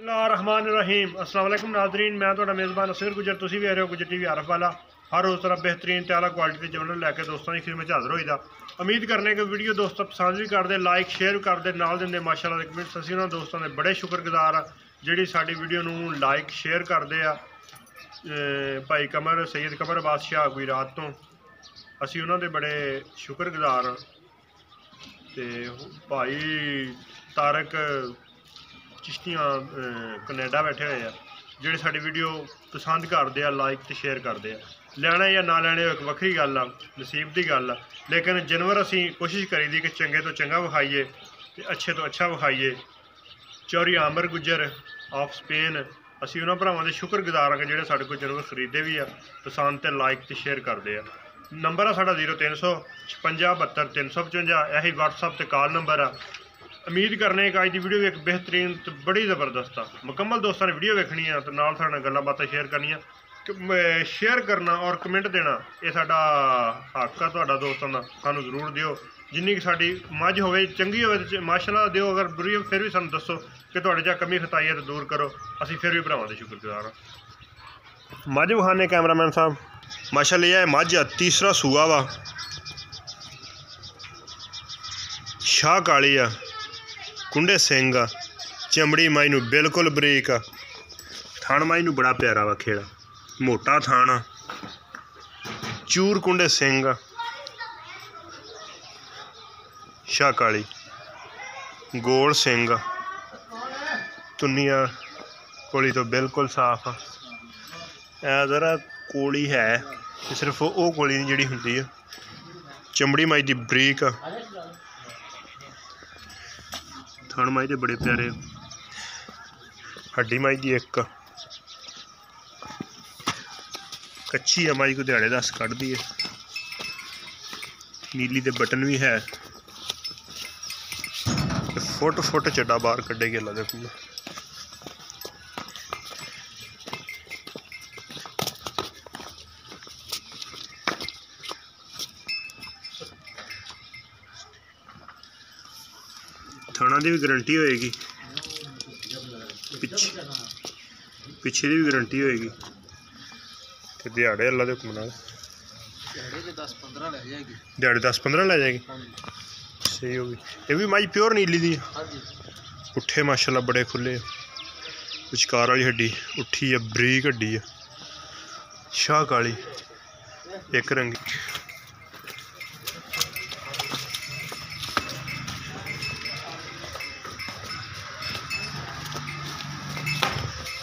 बिस्मिल्लाहिर्रहमानिर्रहीम। अस्सलाम वालेकुम नाज़रीन, मैं तुहाडा मेज़बान असगर गुजर। तुसीं भी आ रहे हो गुजर टीवी आरफ वाला। हर रोज़ तरह बेहतरीन ते आला क्वालिटी के चैनल लैके दोस्तों की खिदमत हाज़र होईदा। उम्मीद करने कि वीडियो दोस्तों पसंद भी करते, लाइक शेयर भी करते, नाल दिंदे माशाअल्लाह दे कमेंट्स। असीं उन्हां दोस्तों के बड़े शुक्रगुजार आ जिहड़ी साडी वीडियो नूं लाइक शेयर करते आ। भाई कमर सैयद कमर बादशाह गुजरात तो असीं उन्हां दे बड़े शुक्रगुजार हाँ। ते भाई तारक चिश्तियाँ कनेडा बैठे हुए हैं ਜਿਹੜੇ ਸਾਡੀ ਵੀਡੀਓ पसंद करते हैं, लाइक तो शेयर करते हैं। ਲੈਣਾ या ना ਲੈਣੇ एक ਵੱਖਰੀ गल आ, नसीब की गल आ। लेकिन जानवर असी कोशिश करी दी कि चंगे तो चंगा विखाईए तो अच्छे तो अच्छा विखाईए। चौरी आमर गुजर ऑफ स्पेन असी उन्होंने भरावां दे शुक्रगुजार हाँ ਜਿਹੜੇ ਸਾਡੇ कोल जानवर खरीदे भी आ, पसंद तो लाइक तो शेयर करते हैं। नंबर आ साडा 0356 72 355, यही WhatsApp ते कॉल नंबर आ। उम्मीद करने कि अज की वीडियो भी एक बेहतरीन तो बड़ी ज़बरदस्त आ। मुकम्मल दोस्तों ने वीडियो वेखनी है तो नाल साडे नाल गल्लां बातां शेयर करनियां। शेयर करना और कमेंट देना ये साडा हक आ तुहाडा दोस्तों का। सानूं जरूर दिओ जिन्नी कि साडी मझ होवे चंगी होवे ते माशाअल्लाह दिओ, अगर बुरी हो फिर भी सानूं दसो कि तुहाडे च कमी खताई है तो दूर करो। असीं फिर भी भरावां दे शुक्रगुजार हां। मझ विखाने कैमरामैन साहब माशाअल्लाह, यह मझ आ, तीसरा सूआ वा, शाह काली आ, कुंडे सिंह आ, चमड़ी माई नूं बिल्कुल बरीक आ, थान माई नूं बड़ा प्यारा वा, खेड़ा मोटा थान आ, चूर कुंडे सिंह आ, शाह काली गोल सिंह आ, तुनिया कोली तो बिल्कुल साफ आ। ऐ जरा कोली है सिर्फ वो कोली नहीं जिहड़ी हुंदी आ। चमड़ी माई दी बरीक आ, थान माई दे बड़े प्यारे, हड्डी माई दी एक कच्ची है माई को दिहाड़े 10 कढ़दी है। नीली दे बटन भी है, फुट चड्डा बाहर कड्ढेगी अल्लाह दे हुक्म। थाना की भी गारंटी होएगी, पिछे की भी गारंटी होएगी तो दिहाड़े अल्लाह के हुक्म नाल दिहाड़े 10-15 लै जाएगी। सही होगी। ये भी माई प्योर नीली दी, पुट्ठे माशाल्लाह बड़े खुले, विचकार वाली हड्डी उठी है, बरीक हड्डी है, शाह काली एक रंगी।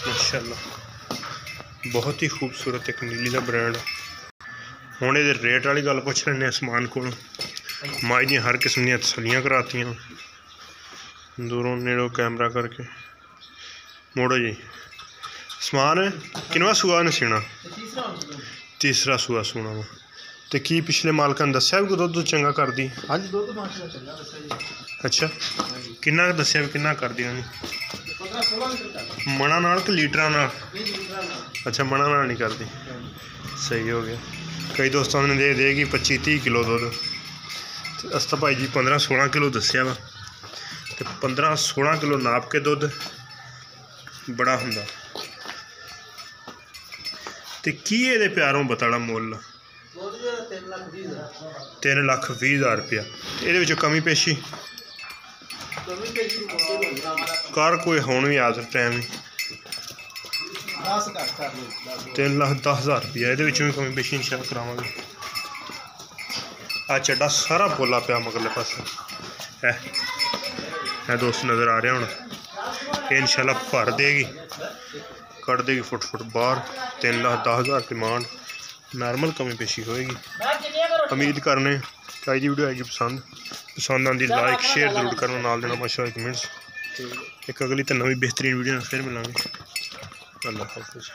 माशाअल्लाह बहुत ही खूबसूरत एक नीली का ब्रांड। हुण ये रेट वाली गल पुछ लैने समान को। माई दी हर किस्म दी तसलियां करातियां, दूरों नेड़ों कैमरा करके मोड़ो जी। समान किनवा सूआ ने सीना? तीसरा सूआ सूना वा। तो की पिछले मालकां ने दस्सिया भी दुध चंगा कर दी? अच्छा, किन्ना दस्सिया भी किन्ना कर दी उन्हें? मना नाल कि लीटरां नाल? अच्छा, मना नाल नहीं करती। सही हो गया। कई दोस्तों ने दे देगी 25-30 किलो दुध, अस तो भाई जी 15-16 किलो दस्सिया वा। तो 15-16 किलो नाप के दुध बड़ा हुंदा। ते की ये प्यारों बताड़ा मुल 3,20,000 रुपया। ये कमी पेशी कर कोई होनी आज टाइम ही 3,10,000 रुपया। ये भी कमी पेशी इंशाल्लाह करावांगे। आ चड्डा सारा बोला पिया मगरले पासे है दोस्त नज़र आ रहा हूँ। ये इंशाल्लाह भर देगी, कट देगी फुट बाहर। 3,10,000 डिमांड, नॉर्मल कमी पेशी होएगी। उम्मीद करने कि अज की वीडियो आएगी पसंद आती लाइक शेयर जरूर करना, नाल देना माशाअल्लाह कमेंट्स। एक अगली तो नवी बेहतरीन वीडियो फिर मिलांगे। अल्लाह हाफिज़।